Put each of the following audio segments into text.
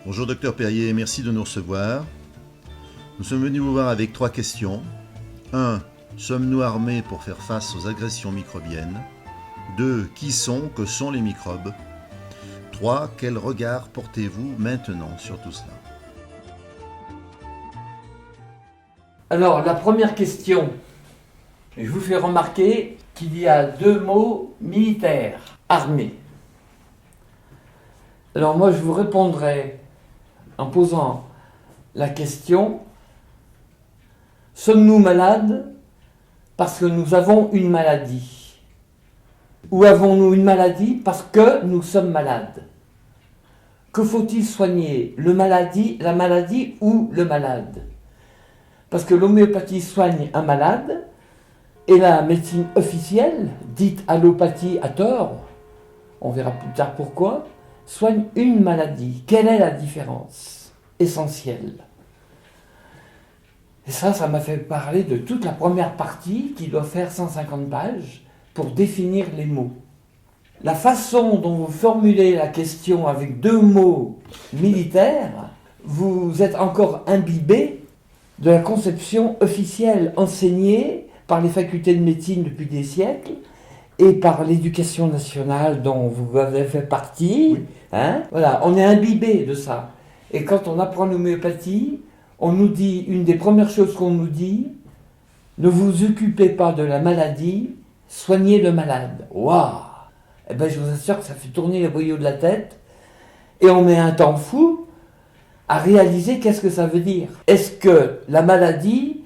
Bonjour Docteur Perrier, merci de nous recevoir. Nous sommes venus vous voir avec 3 questions. 1. Sommes-nous armés pour faire face aux agressions microbiennes? 2. Qui sont, que sont les microbes? 3. Quel regard portez-vous maintenant sur tout cela? Alors, la première question, je vous fais remarquer qu'il y a 2 mots militaires, armés. Alors moi, je vous répondrai en posant la question, sommes-nous malades parce que nous avons une maladie? Ou avons-nous une maladie parce que nous sommes malades? Que faut-il soigner, la maladie ou le malade? Parce que l'homéopathie soigne un malade et la médecine officielle, dite allopathie à tort, on verra plus tard pourquoi, soigne une maladie. Quelle est la différence essentielle? Et ça m'a fait parler de toute la première partie qui doit faire 150 pages pour définir les mots. La façon dont vous formulez la question avec 2 mots militaires, vous êtes encore imbibé de la conception officielle enseignée par les facultés de médecine depuis des siècles et par l'éducation nationale dont vous avez fait partie. Oui. Voilà, on est imbibé de ça. Et quand on apprend l'homéopathie, on nous dit, une des premières choses qu'on nous dit, ne vous occupez pas de la maladie, soignez le malade. Waouh! Eh bien, je vous assure que ça fait tourner les boyaux de la tête et on met un temps fou à réaliser qu'est-ce que ça veut dire. Est-ce que la maladie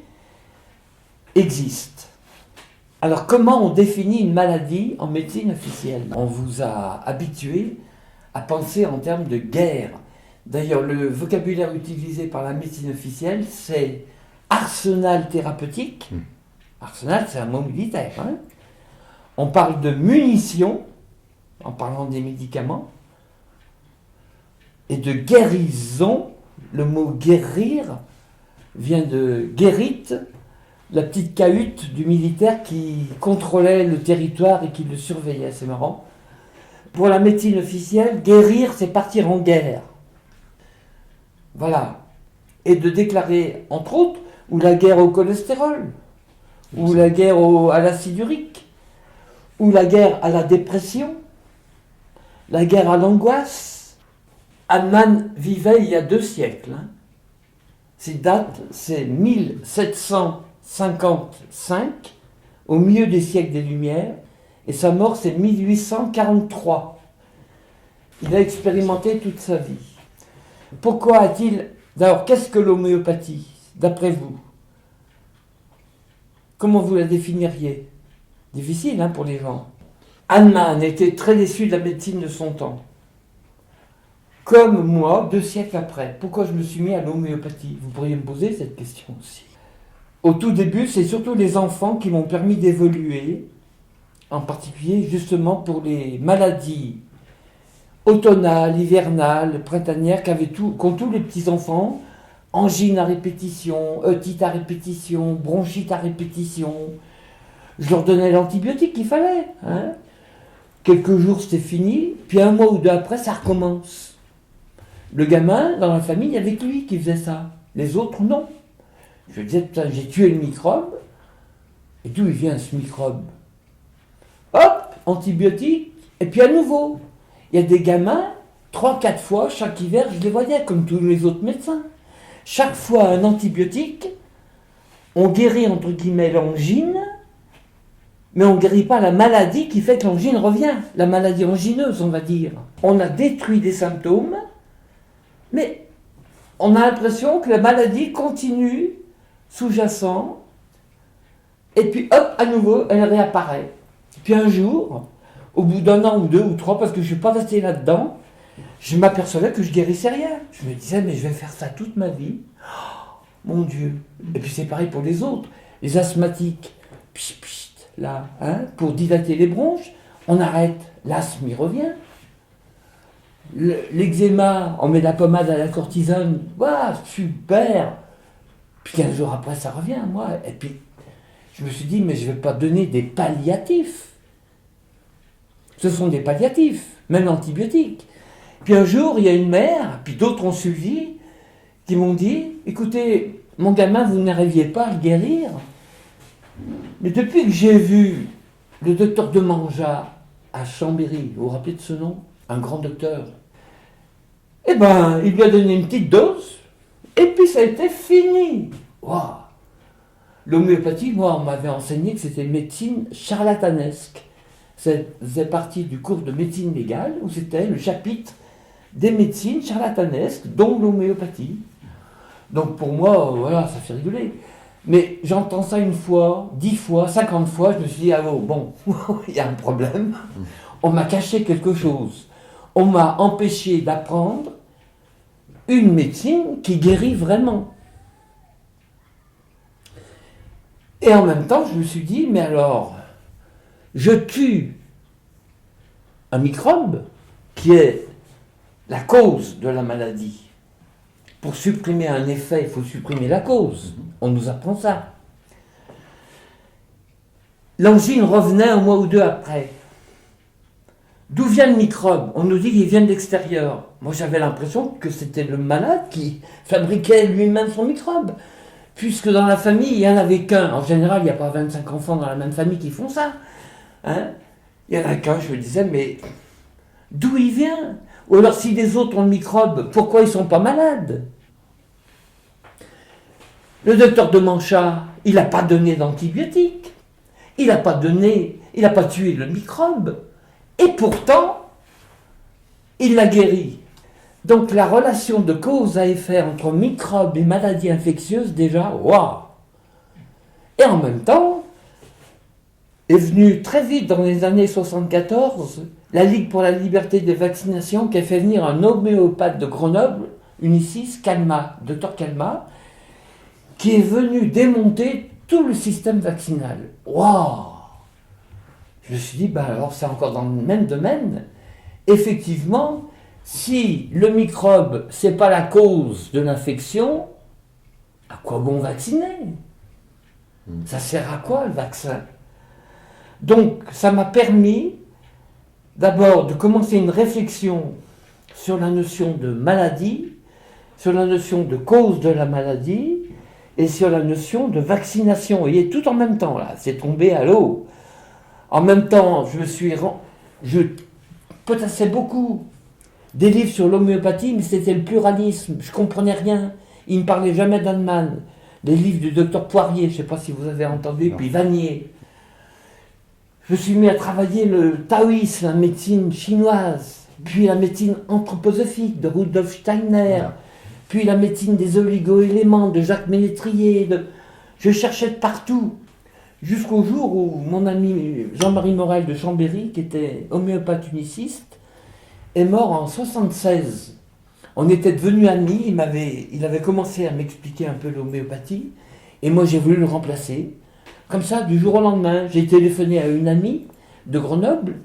existe? Alors, comment on définit une maladie en médecine officielle? On vous a habitué à penser en termes de guerre. D'ailleurs, le vocabulaire utilisé par la médecine officielle, c'est arsenal thérapeutique. Arsenal, c'est un mot militaire. On parle de munitions, en parlant des médicaments, et de guérison. Le mot guérir vient de guérite, la petite cahute du militaire qui contrôlait le territoire et qui le surveillait. C'est marrant. Pour la médecine officielle, guérir, c'est partir en guerre. Voilà. Et de déclarer, entre autres, ou la guerre au cholestérol, ou la guerre à l'acide urique, ou la guerre à la dépression, la guerre à l'angoisse. Hahnemann vivait il y a 2 siècles. Ses dates, c'est 1755, au milieu des siècles des Lumières, et sa mort, c'est 1843. Il a expérimenté toute sa vie. Pourquoi a-t-il... D'abord, qu'est-ce que l'homéopathie, d'après vous? Comment vous la définiriez? Difficile pour les gens. Hahnemann était très déçu de la médecine de son temps. Comme moi, 2 siècles après. Pourquoi je me suis mis à l'homéopathie? Vous pourriez me poser cette question aussi. Au tout début, c'est surtout les enfants qui m'ont permis d'évoluer, en particulier justement pour les maladies automnales, hivernales, printanières qu'ont tous les petits-enfants, angine à répétition, otite à répétition, bronchite à répétition. Je leur donnais l'antibiotique qu'il fallait. Quelques jours, c'était fini, puis 1 mois ou 2 après, ça recommence. Le gamin, dans la famille, il y avait que lui qui faisait ça. Les autres, non. Je disais, putain, j'ai tué le microbe. Et d'où il vient ce microbe? Hop, antibiotique, et puis à nouveau. Il y a des gamins, 3-4 fois, chaque hiver, je les voyais, comme tous les autres médecins. Chaque fois un antibiotique, on guérit, entre guillemets, l'angine, mais on ne guérit pas la maladie qui fait que l'angine revient. La maladie angineuse, on va dire. On a détruit des symptômes, mais on a l'impression que la maladie continue sous-jacent, et puis hop, à nouveau, elle réapparaît. Puis un jour, au bout d'1 an ou 2 ou 3, parce que je ne suis pas resté là-dedans, je m'apercevais que je guérissais rien. Je me disais, mais je vais faire ça toute ma vie. Oh, mon Dieu. Et puis c'est pareil pour les autres. Les asthmatiques, là, pour dilater les bronches, on arrête. L'asthme, il revient. L'eczéma, on met de la pommade à la cortisone, waouh, super. Puis 15 jours après, ça revient, moi. Et puis, je me suis dit, mais je ne vais pas donner des palliatifs. Ce sont des palliatifs, même l'antibiotique. Puis un jour, il y a une mère, puis d'autres ont suivi, qui m'ont dit, écoutez, mon gamin, vous n'arriviez pas à le guérir. Mais depuis que j'ai vu le docteur Demanja à Chambéry, vous vous rappelez de ce nom? Un grand docteur. Eh ben, il lui a donné une petite dose, et puis ça a été fini. Waouh! L'homéopathie, moi, on m'avait enseigné que c'était une médecine charlatanesque. Ça faisait partie du cours de médecine légale, où c'était le chapitre des médecines charlatanesques, dont l'homéopathie. Donc pour moi, voilà, ça fait rigoler. Mais j'entends ça une fois, 10 fois, 50 fois, je me suis dit, ah bon, il y a un problème. On m'a caché quelque chose. On m'a empêché d'apprendre une médecine qui guérit vraiment. Et en même temps, je me suis dit, mais alors, je tue un microbe qui est la cause de la maladie. Pour supprimer un effet, il faut supprimer la cause. On nous apprend ça. L'angine revenait un mois ou deux après. D'où vient le microbe? On nous dit qu'il vient de l'extérieur. Moi, j'avais l'impression que c'était le malade qui fabriquait lui-même son microbe. Puisque dans la famille, il n'y en avait qu'un. En général, il n'y a pas 25 enfants dans la même famille qui font ça. Hein? Il y en a qu'un, je me disais, mais d'où il vient? Ou alors, si les autres ont le microbe, pourquoi ils ne sont pas malades? Le docteur Demanja, il n'a pas donné d'antibiotiques. Il n'a pas tué le microbe. Et pourtant, il l'a guéri. Donc la relation de cause à effet entre microbes et maladies infectieuses, déjà, waouh! Et en même temps, est venue très vite dans les années 74, la Ligue pour la liberté des vaccinations qui a fait venir un homéopathe de Grenoble, Unicis, Calma, Dr Calma, qui est venu démonter tout le système vaccinal. Waouh! Je me suis dit, ben alors c'est encore dans le même domaine. Effectivement, si le microbe, c'est pas la cause de l'infection, à quoi bon vacciner? Ça sert à quoi le vaccin? Donc, ça m'a permis d'abord de commencer une réflexion sur la notion de maladie, sur la notion de cause de la maladie et sur la notion de vaccination. Vous voyez, tout en même temps, là, c'est tombé à l'eau. En même temps, je potassais beaucoup des livres sur l'homéopathie, mais c'était le pluralisme. Je ne comprenais rien. Il ne parlait jamais d'Hahnemann. Les livres du docteur Poirier, je ne sais pas si vous avez entendu, puis Vanier. Je me suis mis à travailler le taoïsme, la médecine chinoise, puis la médecine anthroposophique de Rudolf Steiner, puis la médecine des oligo-éléments de Jacques Ménétrier. Je cherchais de partout. Jusqu'au jour où mon ami Jean-Marie Morel de Chambéry, qui était homéopathe uniciste, est mort en 1976. On était devenus amis, il avait commencé à m'expliquer un peu l'homéopathie, et moi j'ai voulu le remplacer. Comme ça, du jour au lendemain, j'ai téléphoné à une amie de Grenoble,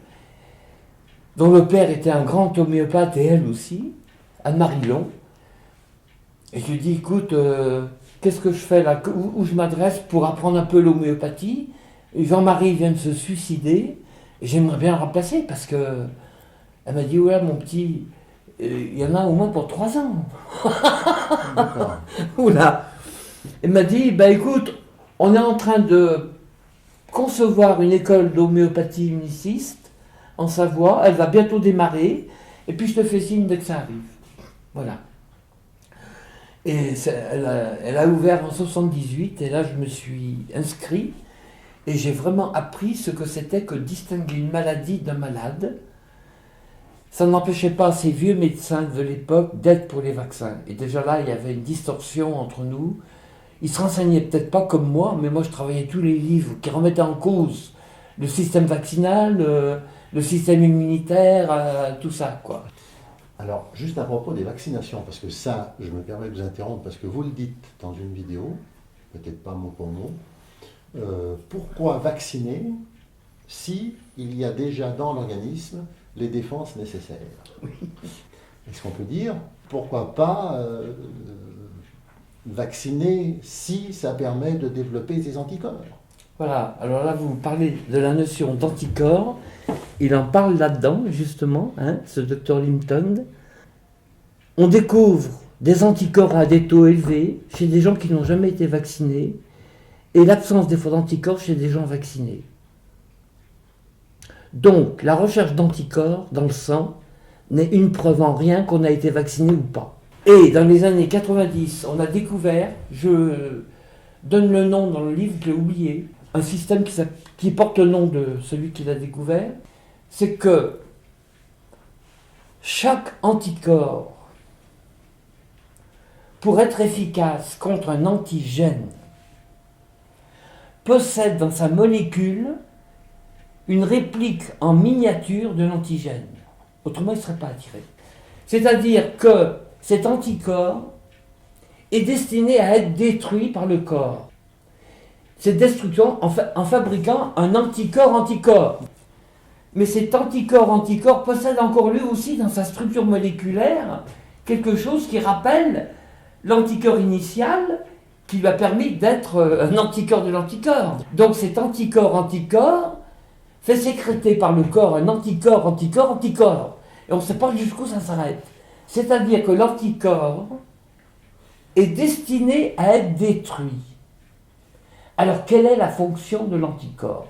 dont le père était un grand homéopathe et elle aussi, Anne-Marie Long. Et je lui ai dit, écoute, qu'est-ce que je fais là? Où je m'adresse pour apprendre un peu l'homéopathie? Jean-Marie vient de se suicider, et j'aimerais bien le remplacer, parce que elle m'a dit, ouais, mon petit, il y en a au moins pour 3 ans. Oula. Elle m'a dit, bah écoute, on est en train de concevoir une école d'homéopathie uniciste en Savoie, elle va bientôt démarrer, et puis je te fais signe dès que ça arrive. Voilà. Et elle a ouvert en 1978, et là je me suis inscrit, et j'ai vraiment appris ce que c'était que distinguer une maladie d'un malade. Ça n'empêchait pas ces vieux médecins de l'époque d'être pour les vaccins. Et déjà là, il y avait une distorsion entre nous. Ils se renseignaient peut-être pas comme moi, mais moi je travaillais tous les livres qui remettaient en cause le système vaccinal, le système immunitaire, tout ça, quoi. Alors, juste à propos des vaccinations, parce que ça, je me permets de vous interrompre, parce que vous le dites dans une vidéo, peut-être pas mot pour mot, pourquoi vacciner si il y a déjà dans l'organisme les défenses nécessaires? Oui. Est-ce qu'on peut dire, pourquoi pas vacciner si ça permet de développer des anticorps? Voilà, alors là vous parlez de la notion d'anticorps, il en parle là-dedans justement, hein, ce docteur Limpton. On découvre des anticorps à des taux élevés chez des gens qui n'ont jamais été vaccinés et l'absence d'effets d'anticorps chez des gens vaccinés. Donc, la recherche d'anticorps dans le sang n'est une preuve en rien qu'on a été vacciné ou pas. Et dans les années 90, on a découvert, je donne le nom dans le livre, je l'ai oublié, un système qui porte le nom de celui qui l'a découvert, c'est que chaque anticorps, pour être efficace contre un antigène, possède dans sa molécule une réplique en miniature de l'antigène. Autrement, il ne serait pas attiré. C'est-à-dire que cet anticorps est destiné à être détruit par le corps. Cette destruction en fabriquant un anticorps. Mais cet anticorps possède encore lui aussi dans sa structure moléculaire quelque chose qui rappelle l'anticorps initial qui lui a permis d'être un anticorps de l'anticorps. Donc cet anticorps fait sécréter par le corps un anticorps. Et on ne sait pas jusqu'où ça s'arrête. C'est-à-dire que l'anticorps est destiné à être détruit. Alors, quelle est la fonction de l'anticorps?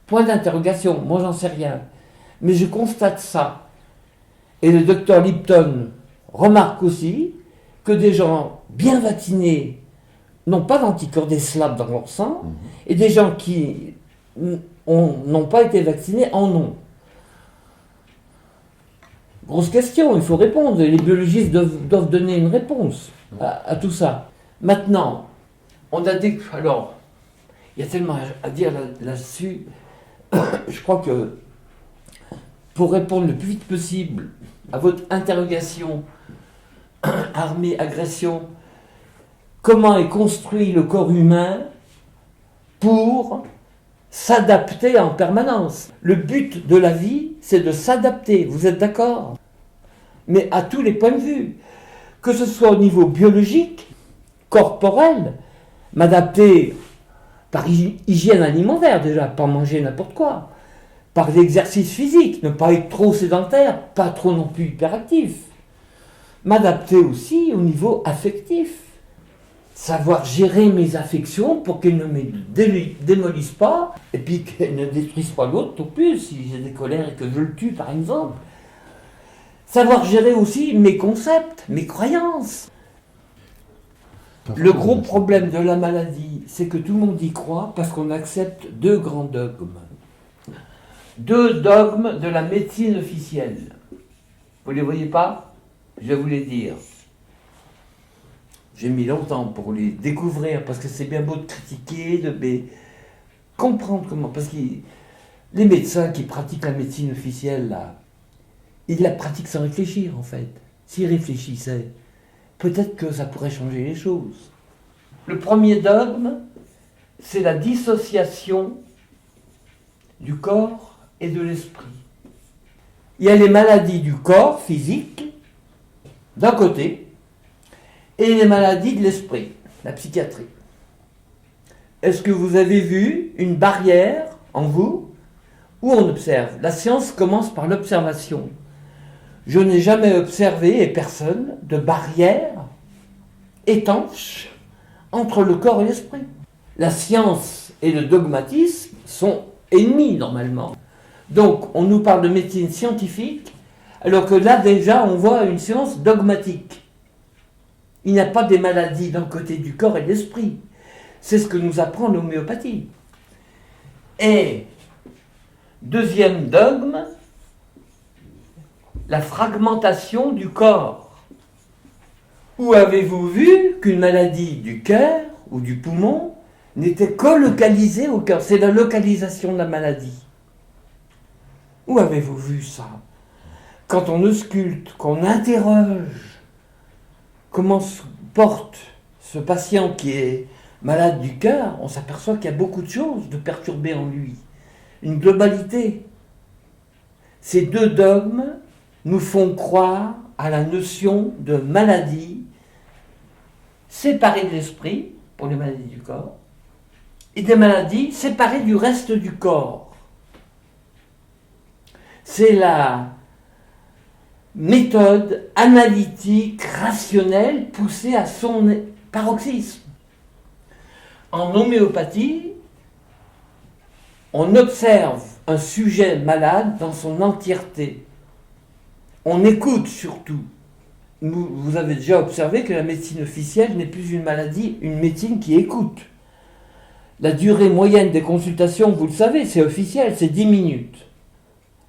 Point d'interrogation, moi j'en sais rien. Mais je constate ça. Et le docteur Lipton remarque aussi que des gens bien vaccinés n'ont pas d'anticorps des SLAB dans leur sang, et des gens qui n'ont pas été vaccinés en ont. Grosse question, il faut répondre. Les biologistes doivent donner une réponse à tout ça. Maintenant, on a des... Alors, il y a tellement à dire là-dessus. Je crois que pour répondre le plus vite possible à votre interrogation, armée, agression, comment est construit le corps humain pour s'adapter en permanence. Le but de la vie, c'est de s'adapter, vous êtes d'accord? Mais à tous les points de vue, que ce soit au niveau biologique, corporel, m'adapter par hygiène alimentaire déjà, pas manger n'importe quoi, par l'exercice physique, ne pas être trop sédentaire, pas trop non plus hyperactif, m'adapter aussi au niveau affectif, savoir gérer mes affections pour qu'elles ne me démolissent pas, et puis qu'elles ne détruisent pas l'autre non plus, si j'ai des colères et que je le tue par exemple. Savoir gérer aussi mes concepts, mes croyances. Le gros problème de la maladie, c'est que tout le monde y croit parce qu'on accepte deux grands dogmes. Deux dogmes de la médecine officielle. Vous ne les voyez pas? Je vais vous les dire. J'ai mis longtemps pour les découvrir, parce que c'est bien beau de critiquer, de comprendre comment. Parce que les médecins qui pratiquent la médecine officielle, là, ils la pratiquent sans réfléchir, en fait. S'ils réfléchissaient, peut-être que ça pourrait changer les choses. Le premier dogme, c'est la dissociation du corps et de l'esprit. Il y a les maladies du corps physique, d'un côté, et les maladies de l'esprit, la psychiatrie. Est-ce que vous avez vu une barrière en vous où on observe? La science commence par l'observation. Je n'ai jamais observé, et personne, de barrière étanche entre le corps et l'esprit. La science et le dogmatisme sont ennemis normalement. Donc on nous parle de médecine scientifique, alors que là déjà on voit une science dogmatique. Il n'y a pas des maladies d'un côté du corps et de l'esprit. C'est ce que nous apprend l'homéopathie. Et deuxième dogme, la fragmentation du corps. Où avez-vous vu qu'une maladie du cœur ou du poumon n'était que localisée au cœur? C'est la localisation de la maladie. Où avez-vous vu ça? Quand on ausculte, qu'on interroge comment se porte ce patient qui est malade du cœur, on s'aperçoit qu'il y a beaucoup de choses de perturbées en lui. Une globalité. Ces deux dogmes nous font croire à la notion de maladie séparée de l'esprit, pour les maladies du corps, et des maladies séparées du reste du corps. C'est méthode analytique, rationnelle, poussée à son paroxysme. En homéopathie, on observe un sujet malade dans son entièreté. On écoute surtout. Vous avez déjà observé que la médecine officielle n'est plus une maladie, une médecine qui écoute. La durée moyenne des consultations, vous le savez, c'est officiel, c'est 10 minutes.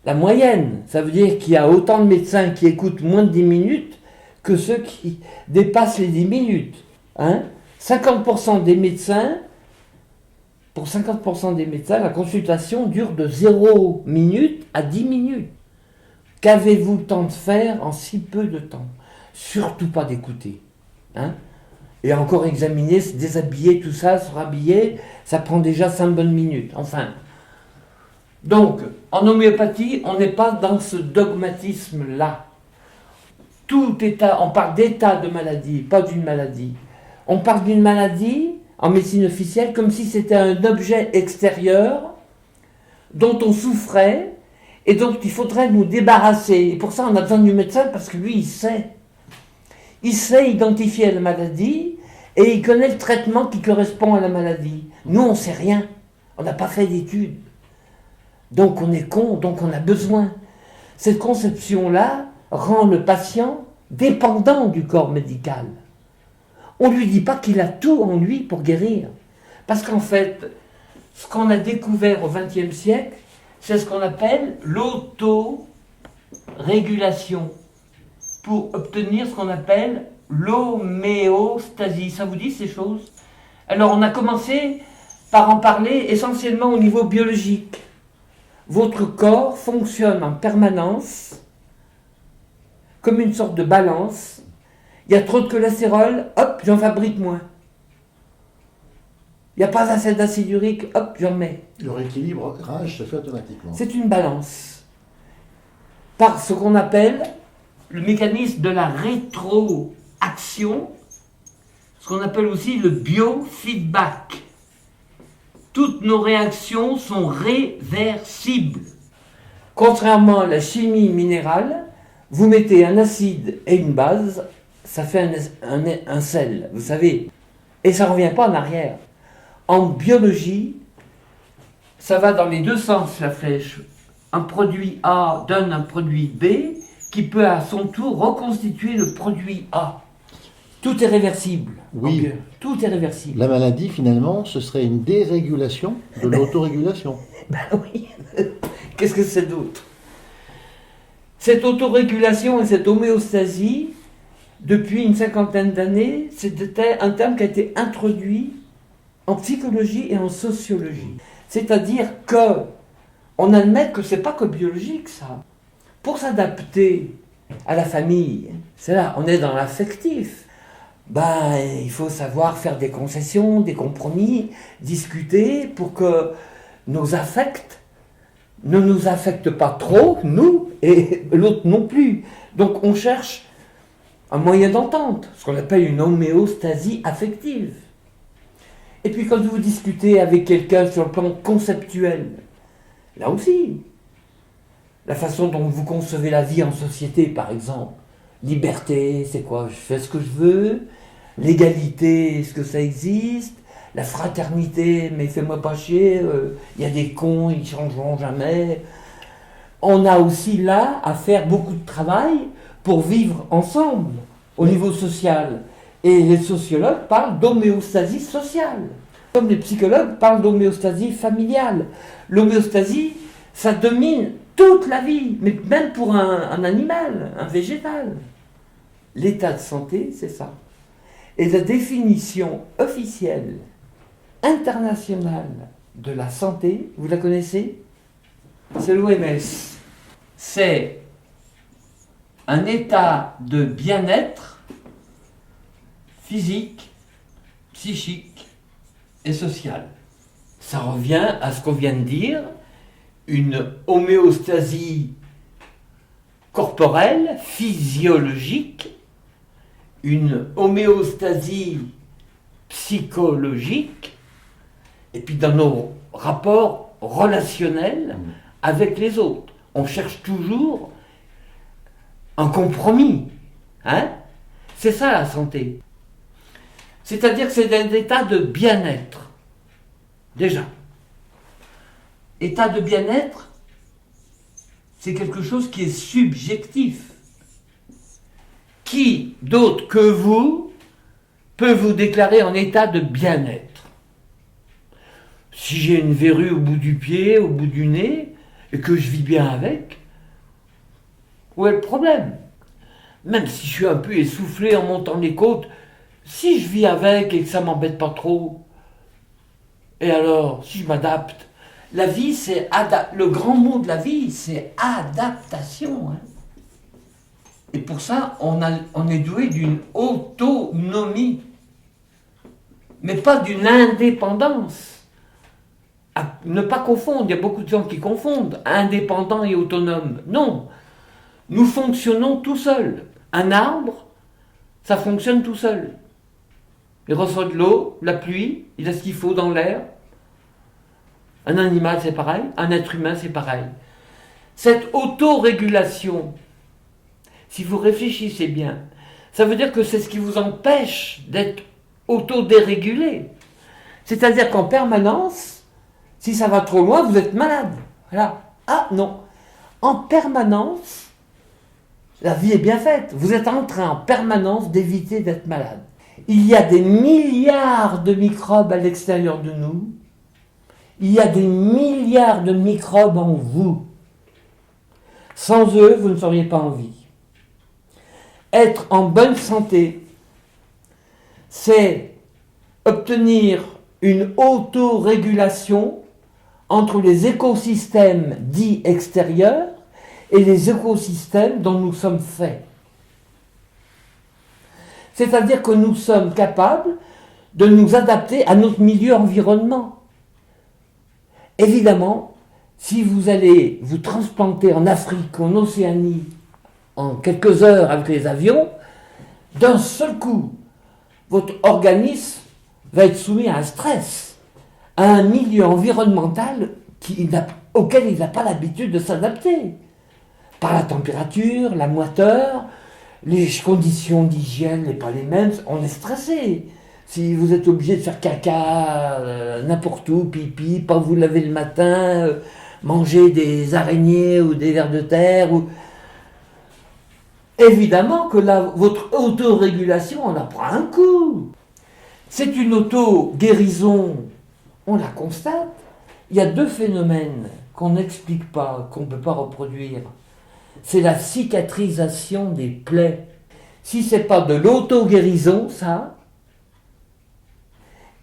La moyenne, ça veut dire qu'il y a autant de médecins qui écoutent moins de 10 minutes que ceux qui dépassent les 10 minutes. 50% des médecins, pour 50% des médecins, la consultation dure de 0 minute à 10 minutes. Qu'avez-vous le temps de faire en si peu de temps? Surtout pas d'écouter. Et encore examiner, se déshabiller, tout ça, se rhabiller, ça prend déjà 5 bonnes minutes. Enfin. Donc, en homéopathie, on n'est pas dans ce dogmatisme-là. Tout état, on parle d'état de maladie, pas d'une maladie. On parle d'une maladie, en médecine officielle, comme si c'était un objet extérieur dont on souffrait et dont il faudrait nous débarrasser. Et pour ça, on a besoin du médecin parce que lui, il sait. Il sait identifier la maladie et il connaît le traitement qui correspond à la maladie. Nous, on ne sait rien. On n'a pas fait d'études. Donc on est con, donc on a besoin. Cette conception-là rend le patient dépendant du corps médical. On ne lui dit pas qu'il a tout en lui pour guérir. Parce qu'en fait, ce qu'on a découvert au XXe siècle, c'est ce qu'on appelle l'autorégulation, pour obtenir ce qu'on appelle l'homéostasie. Ça vous dit ces choses? Alors on a commencé par en parler essentiellement au niveau biologique. Votre corps fonctionne en permanence comme une sorte de balance. Il y a trop de cholestérol, hop, j'en fabrique moins. Il n'y a pas assez d'acide urique, hop, j'en mets. Le rééquilibrage se fait automatiquement. C'est une balance. Par ce qu'on appelle le mécanisme de la rétroaction, ce qu'on appelle aussi le biofeedback. Toutes nos réactions sont réversibles. Contrairement à la chimie minérale, vous mettez un acide et une base, ça fait un sel, vous savez, et ça ne revient pas en arrière. En biologie, ça va dans les deux sens, la flèche. Un produit A donne un produit B, qui peut à son tour reconstituer le produit A. Tout est réversible. Oui. Tout est réversible. La maladie, finalement, ce serait une dérégulation de l'autorégulation. Ben oui. Qu'est-ce que c'est d'autre? Cette autorégulation et cette homéostasie, depuis une 50aine d'années, c'était un terme qui a été introduit en psychologie et en sociologie. C'est-à-dire que on admet que c'est pas que biologique, ça. Pour s'adapter à la famille, c'est là, on est dans l'affectif. Il faut savoir faire des concessions, des compromis, discuter pour que nos affects ne nous affectent pas trop, nous, et l'autre non plus. Donc on cherche un moyen d'entente, ce qu'on appelle une homéostasie affective. Et puis quand vous discutez avec quelqu'un sur le plan conceptuel, là aussi, la façon dont vous concevez la vie en société, par exemple, liberté, c'est quoi? Je fais ce que je veux. L'égalité, est-ce que ça existe? La fraternité, mais fais-moi pas chier, y a des cons, ils changeront jamais. On a aussi là à faire beaucoup de travail pour vivre ensemble au niveau social. Et les sociologues parlent d'homéostasie sociale, comme les psychologues parlent d'homéostasie familiale. L'homéostasie, ça domine toute la vie, mais même pour un animal, un végétal. L'état de santé, c'est ça. Et la définition officielle, internationale de la santé, vous la connaissez? C'est l'OMS. C'est un état de bien-être physique, psychique et social. Ça revient à ce qu'on vient de dire, une homéostasie corporelle, physiologique, une homéostasie psychologique, et puis dans nos rapports relationnels avec les autres. On cherche toujours un compromis. Hein? C'est ça la santé. C'est-à-dire que c'est un état de bien-être. Déjà. État de bien-être, c'est quelque chose qui est subjectif. Qui d'autre que vous peut vous déclarer en état de bien-être? Si j'ai une verrue au bout du pied, au bout du nez, et que je vis bien avec, où est le problème? Même si je suis un peu essoufflé en montant les côtes, si je vis avec et que ça m'embête pas trop, et alors, si je m'adapte, la vie, c'est le grand mot de la vie, c'est adaptation. Hein. Et pour ça, on est doué d'une autonomie, mais pas d'une indépendance. À ne pas confondre, il y a beaucoup de gens qui confondent indépendant et autonome. Non, nous fonctionnons tout seuls. Un arbre, ça fonctionne tout seul. Il reçoit de l'eau, la pluie, il a ce qu'il faut dans l'air. Un animal, c'est pareil. Un être humain, c'est pareil. Cette autorégulation, si vous réfléchissez bien, ça veut dire que c'est ce qui vous empêche d'être autodérégulé. C'est-à-dire qu'en permanence, si ça va trop loin, vous êtes malade. Voilà. Ah non. En permanence, la vie est bien faite. Vous êtes en train en permanence d'éviter d'être malade. Il y a des milliards de microbes à l'extérieur de nous. Il y a des milliards de microbes en vous. Sans eux, vous ne seriez pas en vie. Être en bonne santé, c'est obtenir une autorégulation entre les écosystèmes dits extérieurs et les écosystèmes dont nous sommes faits. C'est-à-dire que nous sommes capables de nous adapter à notre milieu environnement. Évidemment, si vous allez vous transplanter en Afrique, en Océanie, en quelques heures avec les avions, d'un seul coup, votre organisme va être soumis à un stress, à un milieu environnemental auquel il n'a pas l'habitude de s'adapter. Par la température, la moiteur, les conditions d'hygiène n'est pas les mêmes, on est stressé. Si vous êtes obligé de faire caca n'importe où, pipi, pas vous laver le matin, manger des araignées ou des vers de terre, évidemment que votre autorégulation en prend un coup. C'est une auto-guérison, on la constate. Il y a deux phénomènes qu'on n'explique pas, qu'on ne peut pas reproduire. C'est la cicatrisation des plaies. Si ce n'est pas de l'auto-guérison, ça,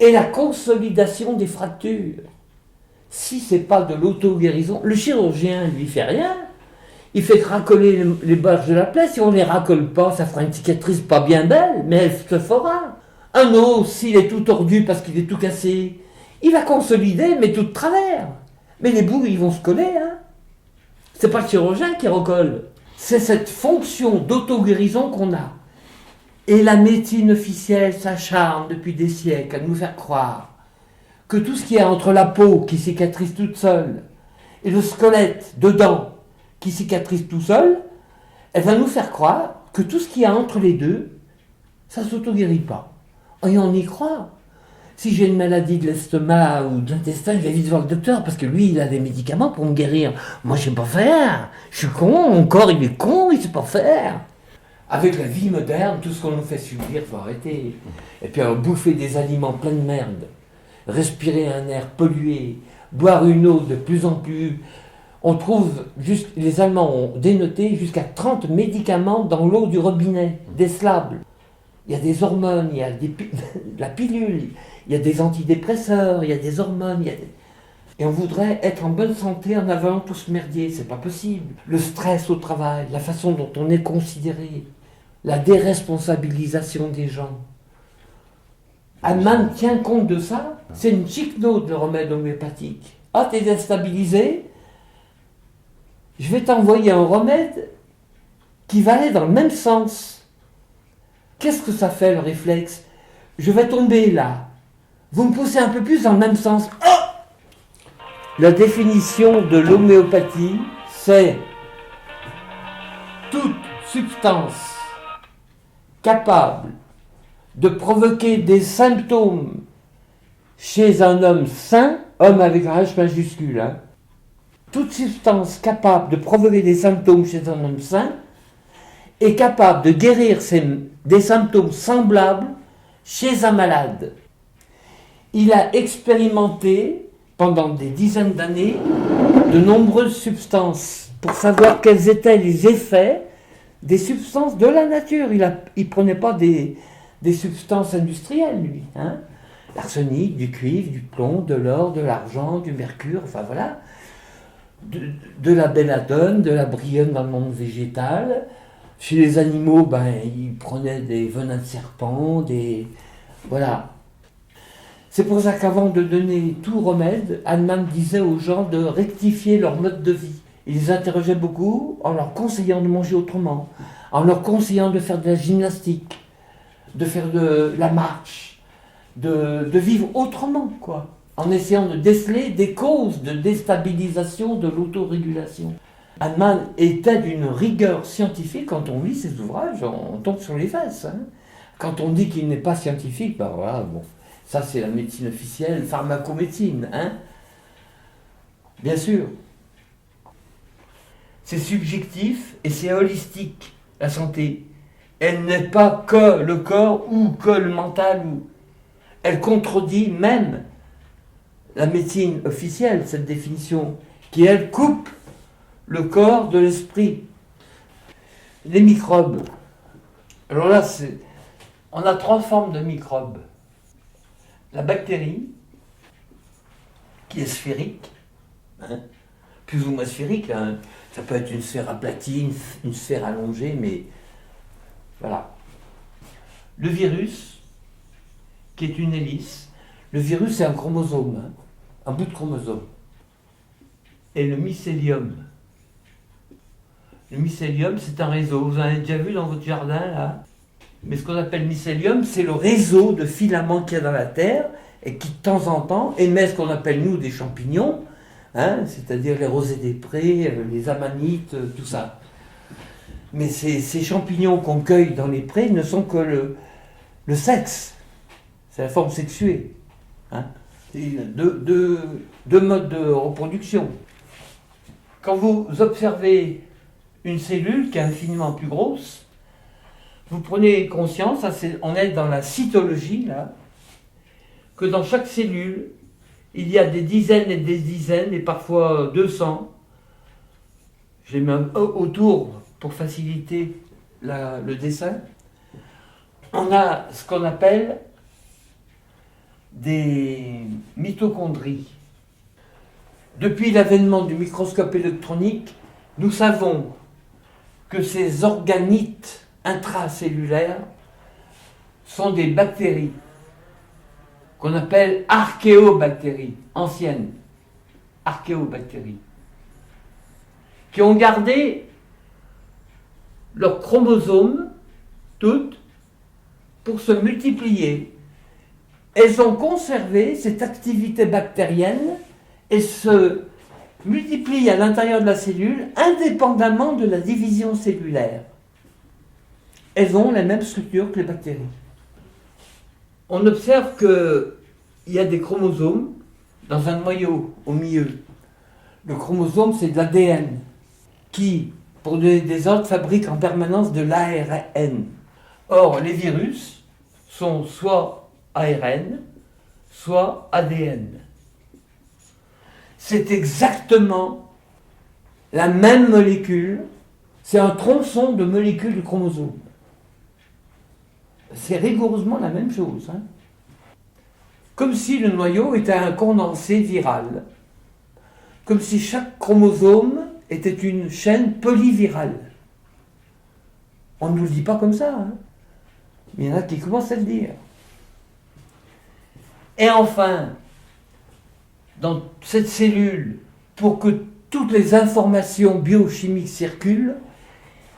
et la consolidation des fractures. Si ce n'est pas de l'auto-guérison, le chirurgien ne lui fait rien. Il fait racoler les barres de la plaie. Si on ne les racole pas, ça fera une cicatrice pas bien belle, mais elle se fera. Un os, s'il est tout tordu parce qu'il est tout cassé, il va consolider, mais tout de travers. Mais les bouts, ils vont se coller. Hein. C'est pas le chirurgien qui recolle. C'est cette fonction d'auto-guérison qu'on a. Et la médecine officielle s'acharne depuis des siècles à nous faire croire que tout ce qui est entre la peau qui cicatrise toute seule et le squelette dedans qui cicatrise tout seul, elle va nous faire croire que tout ce qui est entre les deux, ça ne s'auto-guérit pas. Et on y croit. Si j'ai une maladie de l'estomac ou de l'intestin, je vais vite voir le docteur parce que lui, il a des médicaments pour me guérir. Moi, je ne sais pas faire. Je suis con, mon corps, il est con, il ne sait pas faire. Avec la vie moderne, tout ce qu'on nous fait subir, il faut arrêter. Et puis, bouffer des aliments pleins de merde, respirer un air pollué, boire une eau de plus en plus... On trouve, les Allemands ont dénoté jusqu'à 30 médicaments dans l'eau du robinet, des slables. Il y a des hormones, il y a la pilule, il y a des antidépresseurs, il y a des hormones, Et on voudrait être en bonne santé en avalant tout ce merdier, c'est pas possible. Le stress au travail, la façon dont on est considéré, la déresponsabilisation des gens. Hahnemann tient compte de ça, c'est une chic note le remède homéopathique. Ah, t'es déstabilisé? Je vais t'envoyer un remède qui va aller dans le même sens. Qu'est-ce que ça fait le réflexe? Je vais tomber là. Vous me poussez un peu plus dans le même sens. Oh! La définition de l'homéopathie, c'est toute substance capable de provoquer des symptômes chez un homme sain, homme avec un H majuscule, hein, toute substance capable de provoquer des symptômes chez un homme sain est capable de guérir des symptômes semblables chez un malade. Il a expérimenté pendant des dizaines d'années de nombreuses substances pour savoir quels étaient les effets des substances de la nature. Il ne prenait pas des substances industrielles, lui. Hein. L'arsenic, du cuivre, du plomb, de l'or, de l'argent, du mercure, enfin voilà. De la belladone, de la bryone dans le monde végétal. Chez les animaux, il prenait des venins de serpent, voilà. C'est pour ça qu'avant de donner tout remède, Hahnemann disait aux gens de rectifier leur mode de vie. Il les interrogeait beaucoup en leur conseillant de manger autrement, en leur conseillant de faire de la gymnastique, de faire de la marche, de vivre autrement, quoi, en essayant de déceler des causes de déstabilisation de l'autorégulation. Hahnemann était d'une rigueur scientifique. Quand on lit ses ouvrages, on tombe sur les fesses. Hein. Quand on dit qu'il n'est pas scientifique, voilà, bon, ça c'est la médecine officielle, pharmacomédecine, hein. Bien sûr. C'est subjectif et c'est holistique, la santé. Elle n'est pas que le corps ou que le mental. Elle contredit même la médecine officielle, cette définition, qui elle coupe le corps de l'esprit. Les microbes. Alors là, on a 3 formes de microbes. La bactérie, qui est sphérique, hein, plus ou moins sphérique, hein. Ça peut être une sphère aplatie, une sphère allongée, mais voilà. Le virus, qui est une hélice. Le virus, c'est un chromosome, hein, un bout de chromosome. Et le mycélium. Le mycélium, c'est un réseau. Vous en avez déjà vu dans votre jardin, là. Mais ce qu'on appelle mycélium, c'est le réseau de filaments qu'il y a dans la terre et qui, de temps en temps, émet ce qu'on appelle, nous, des champignons, hein, c'est-à-dire les rosées des prés, les amanites, tout ça. Mais ces champignons qu'on cueille dans les prés ne sont que le sexe. C'est la forme sexuée. Hein. Deux modes de reproduction. Quand vous observez une cellule qui est infiniment plus grosse, vous prenez conscience, on est dans la cytologie, là, que dans chaque cellule, il y a des dizaines et des dizaines, et parfois 200. Je les mets autour pour faciliter le dessin. On a ce qu'on appelle des mitochondries. Depuis l'avènement du microscope électronique, nous savons que ces organites intracellulaires sont des bactéries qu'on appelle archéobactéries, anciennes archéobactéries, qui ont gardé leurs chromosomes, toutes, pour se multiplier. Elles ont conservé cette activité bactérienne et se multiplient à l'intérieur de la cellule indépendamment de la division cellulaire. Elles ont la même structure que les bactéries. On observe qu'il y a des chromosomes dans un noyau au milieu. Le chromosome, c'est de l'ADN qui, pour donner des ordres, fabrique en permanence de l'ARN. Or, les virus sont soit ARN, soit ADN. C'est exactement la même molécule, c'est un tronçon de molécules du chromosome. C'est rigoureusement la même chose. Hein. Comme si le noyau était un condensé viral. Comme si chaque chromosome était une chaîne polyvirale. On ne nous le dit pas comme ça. Hein. Mais il y en a qui commencent à le dire. Et enfin, dans cette cellule, pour que toutes les informations biochimiques circulent,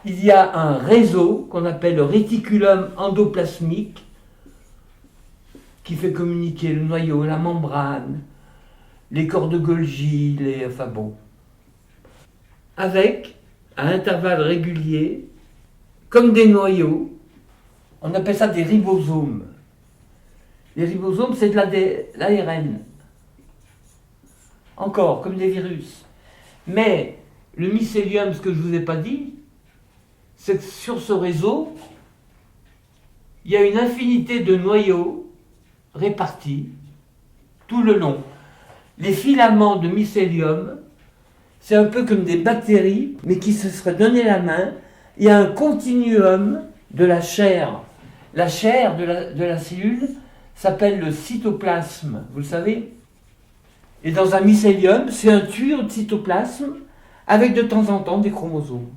il y a un réseau qu'on appelle le réticulum endoplasmique qui fait communiquer le noyau, la membrane, les corps de Golgi, avec, à intervalles réguliers, comme des noyaux. On appelle ça des ribosomes. Les ribosomes, c'est de l'ARN. Encore, comme des virus. Mais le mycélium, ce que je ne vous ai pas dit, c'est que sur ce réseau, il y a une infinité de noyaux répartis tout le long. Les filaments de mycélium, c'est un peu comme des bactéries, mais qui se seraient donné la main. Il y a un continuum de la chair. La chair de la cellule s'appelle le cytoplasme, vous le savez. Et dans un mycélium, c'est un tuyau de cytoplasme avec de temps en temps des chromosomes.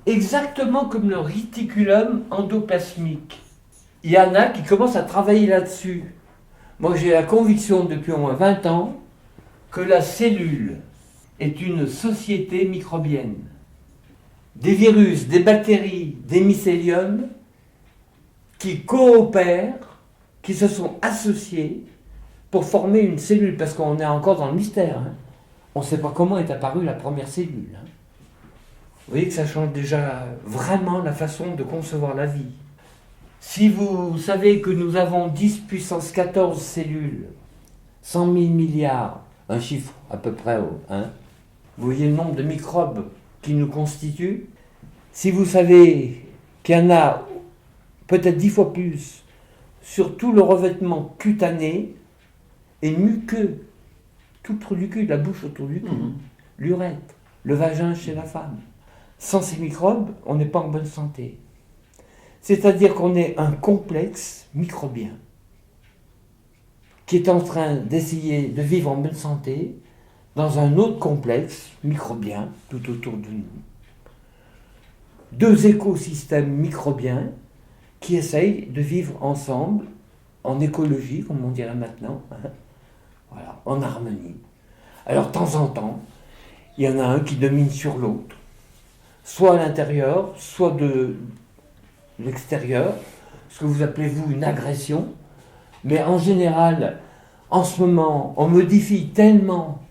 Exactement comme le réticulum endoplasmique. Il y en a qui commencent à travailler là-dessus. Moi, j'ai la conviction depuis au moins 20 ans que la cellule est une société microbienne. Des virus, des bactéries, des mycéliums qui coopèrent, qui se sont associés pour former une cellule, parce qu'on est encore dans le mystère. Hein. On ne sait pas comment est apparue la première cellule. Hein. Vous voyez que ça change déjà vraiment la façon de concevoir la vie. Si vous savez que nous avons 10 puissance 14 cellules, 100 000 milliards, un chiffre à peu près, hein, vous voyez le nombre de microbes qui nous constituent. Si vous savez qu'il y en a peut-être 10 fois plus sur tout le revêtement cutané et muqueux, tout autour du cul, la bouche autour du cul, l'urètre, le vagin chez la femme. Sans ces microbes, on n'est pas en bonne santé. C'est-à-dire qu'on est un complexe microbien qui est en train d'essayer de vivre en bonne santé dans un autre complexe microbien tout autour de nous. Deux écosystèmes microbiens qui essayent de vivre ensemble en écologie, comme on dirait maintenant, hein, voilà, en harmonie. Alors, de temps en temps, il y en a un qui domine sur l'autre, soit à l'intérieur, soit de l'extérieur, ce que vous appelez, vous, une agression. Mais en général, en ce moment, on modifie tellement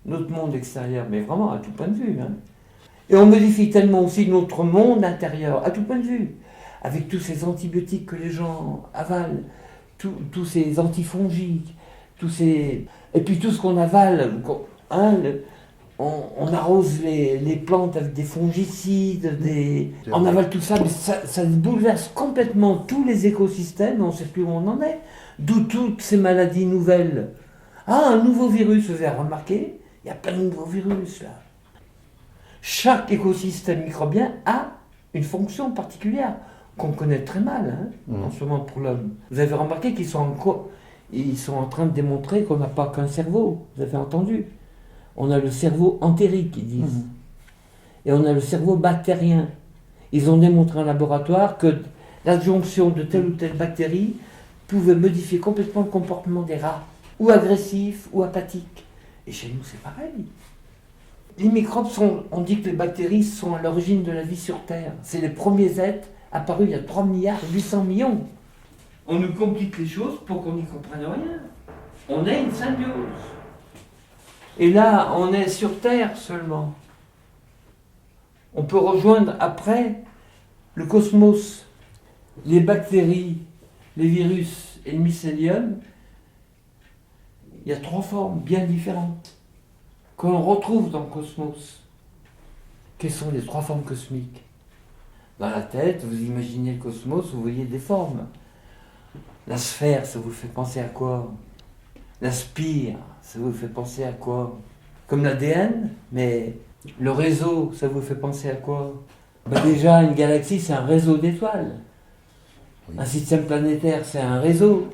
notre monde extérieur, mais vraiment à tout point de vue, hein. Et on modifie tellement aussi notre monde intérieur, à tout point de vue, avec tous ces antibiotiques que les gens avalent, tous ces antifongiques, et puis tout ce qu'on avale, hein, on arrose les plantes avec des fongicides, on avale tout ça, mais ça bouleverse complètement tous les écosystèmes, on ne sait plus où on en est. D'où toutes ces maladies nouvelles. Ah, un nouveau virus, vous avez remarqué, il y a plein de nouveaux virus là. Chaque écosystème microbien a une fonction particulière qu'on connaît très mal en ce moment pour l'homme. Vous avez remarqué qu'ils sont en train de démontrer qu'on n'a pas qu'un cerveau, vous avez entendu. On a le cerveau entérique, ils disent. Et on a le cerveau bactérien. Ils ont démontré en laboratoire que l'adjonction de telle ou telle bactérie pouvait modifier complètement le comportement des rats, ou agressifs, ou apathiques. Et chez nous, c'est pareil. Les microbes on dit que les bactéries sont à l'origine de la vie sur Terre. C'est les premiers êtres apparus il y a 3 milliards 800 millions. On nous complique les choses pour qu'on n'y comprenne rien. On est une symbiose. Et là, on est sur Terre seulement. On peut rejoindre après le cosmos, les bactéries, les virus et le mycélium. Il y a 3 formes bien différentes qu'on retrouve dans le cosmos. Quelles sont les 3 formes cosmiques? Dans la tête, vous imaginez le cosmos, vous voyez des formes. La sphère, ça vous fait penser à quoi? La spire, ça vous fait penser à quoi? Comme l'ADN, mais le réseau, ça vous fait penser à quoi? Déjà, une galaxie, c'est un réseau d'étoiles. Oui. Un système planétaire, c'est un réseau.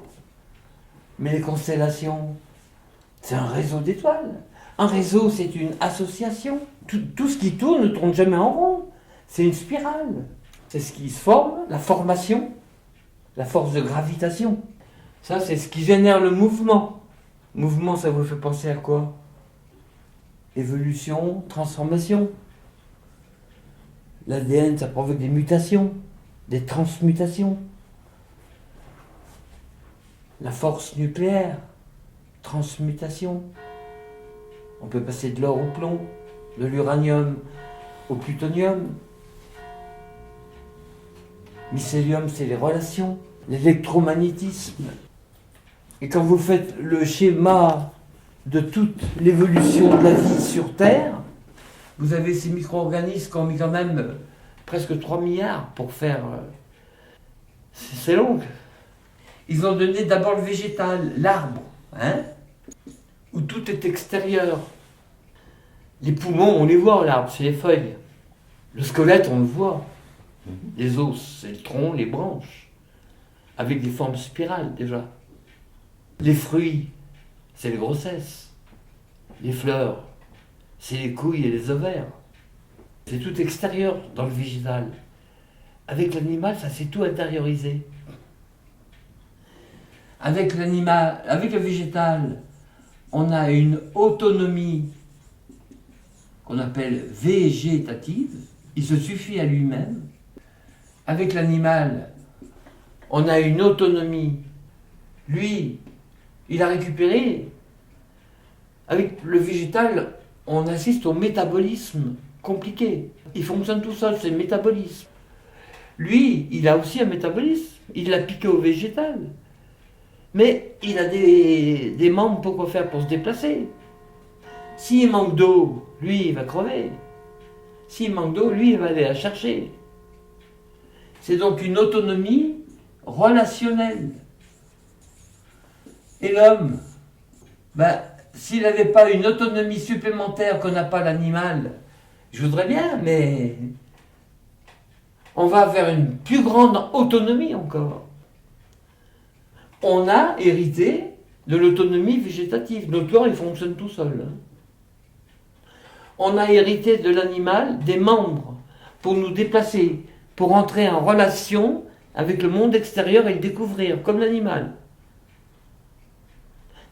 Mais les constellations, c'est un réseau d'étoiles. Un réseau, c'est une association. Tout ce qui tourne ne tourne jamais en rond. C'est une spirale. C'est ce qui se forme, la formation, la force de gravitation. Ça, c'est ce qui génère le mouvement. Mouvement, ça vous fait penser à quoi? Évolution, transformation. L'ADN, ça provoque des mutations, des transmutations. La force nucléaire, transmutation. On peut passer de l'or au plomb, de l'uranium au plutonium. Mycélium, c'est les relations, l'électromagnétisme. Et quand vous faites le schéma de toute l'évolution de la vie sur Terre, vous avez ces micro-organismes qui ont mis quand même presque 3 milliards pour faire... C'est long. Ils ont donné d'abord le végétal, l'arbre, hein, où tout est extérieur. Les poumons, on les voit, l'arbre, c'est les feuilles. Le squelette, on le voit. Les os, c'est le tronc, les branches, avec des formes spirales déjà. Les fruits, c'est les grossesses. Les fleurs, c'est les couilles et les ovaires. C'est tout extérieur dans le végétal. Avec l'animal, ça s'est tout intériorisé. Avec l'animal, avec le végétal, on a une autonomie qu'on appelle végétative. Il se suffit à lui-même. Avec l'animal, on a une autonomie. Lui, il a récupéré. Avec le végétal, on assiste au métabolisme compliqué. Il fonctionne tout seul, c'est le métabolisme. Lui, il a aussi un métabolisme. Il l'a piqué au végétal. Mais il a des membres pour quoi faire, pour se déplacer. S'il manque d'eau, lui, il va crever. S'il manque d'eau, lui, il va aller la chercher. C'est donc une autonomie relationnelle. Et l'homme, s'il n'avait pas une autonomie supplémentaire qu'on n'a pas l'animal, je voudrais bien, mais on va vers une plus grande autonomie encore. On a hérité de l'autonomie végétative. Notre corps, il fonctionne tout seul. On a hérité de l'animal des membres pour nous déplacer, pour entrer en relation avec le monde extérieur et le découvrir, comme l'animal.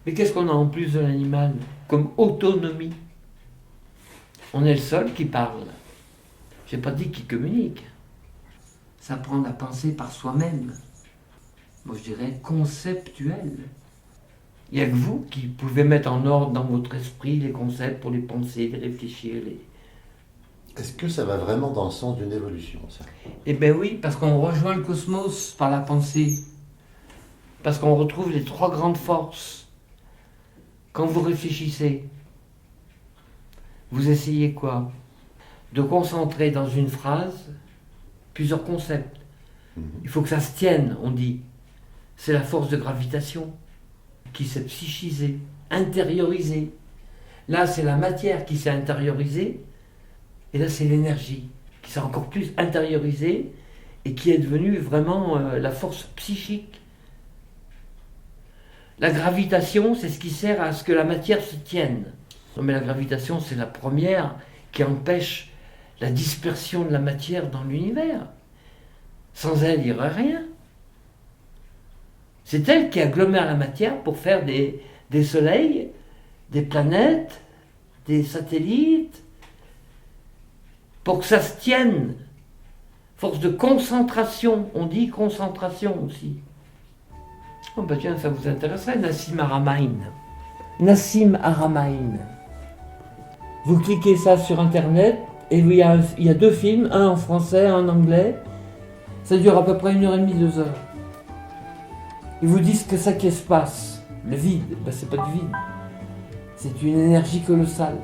Mais qu'est-ce qu'on a en plus de l'animal comme autonomie? On est le seul qui parle. Je n'ai pas dit qu'il communique. S'apprendre à penser par soi-même. Moi, je dirais conceptuel. Il n'y a que vous qui pouvez mettre en ordre dans votre esprit les concepts pour les penser, les réfléchir. Est-ce que ça va vraiment dans le sens d'une évolution, ça? Eh bien oui, parce qu'on rejoint le cosmos par la pensée. Parce qu'on retrouve les 3 grandes forces. Quand vous réfléchissez, vous essayez quoi? De concentrer dans une phrase plusieurs concepts. Il faut que ça se tienne, on dit. C'est la force de gravitation qui s'est psychisée, intériorisée. Là, c'est la matière qui s'est intériorisée. Et là, c'est l'énergie qui s'est encore plus intériorisée et qui est devenue vraiment la force psychique. La gravitation, c'est ce qui sert à ce que la matière se tienne. Non, mais la gravitation, c'est la première qui empêche la dispersion de la matière dans l'univers. Sans elle, il n'y aurait rien. C'est elle qui agglomère la matière pour faire des soleils, des planètes, des satellites, pour que ça se tienne. Force de concentration, on dit concentration aussi. Oh bah tiens, ça vous intéresserait, Nassim Haramein. Nassim Haramein. Vous cliquez ça sur Internet, et il y a 2 films, un en français, un en anglais. Ça dure à peu près 1h30, 2 heures. Ils vous disent que ça qui se passe, le vide, c'est pas du vide. C'est une énergie colossale.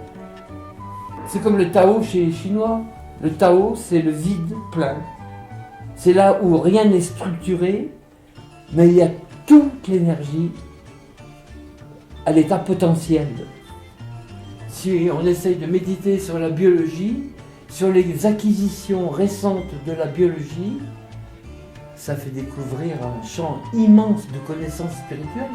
C'est comme le Tao chez les Chinois. Le Tao, c'est le vide plein. C'est là où rien n'est structuré, mais il y a toute l'énergie à l'état potentiel. Si on essaye de méditer sur la biologie, sur les acquisitions récentes de la biologie, ça fait découvrir un champ immense de connaissances spirituelles.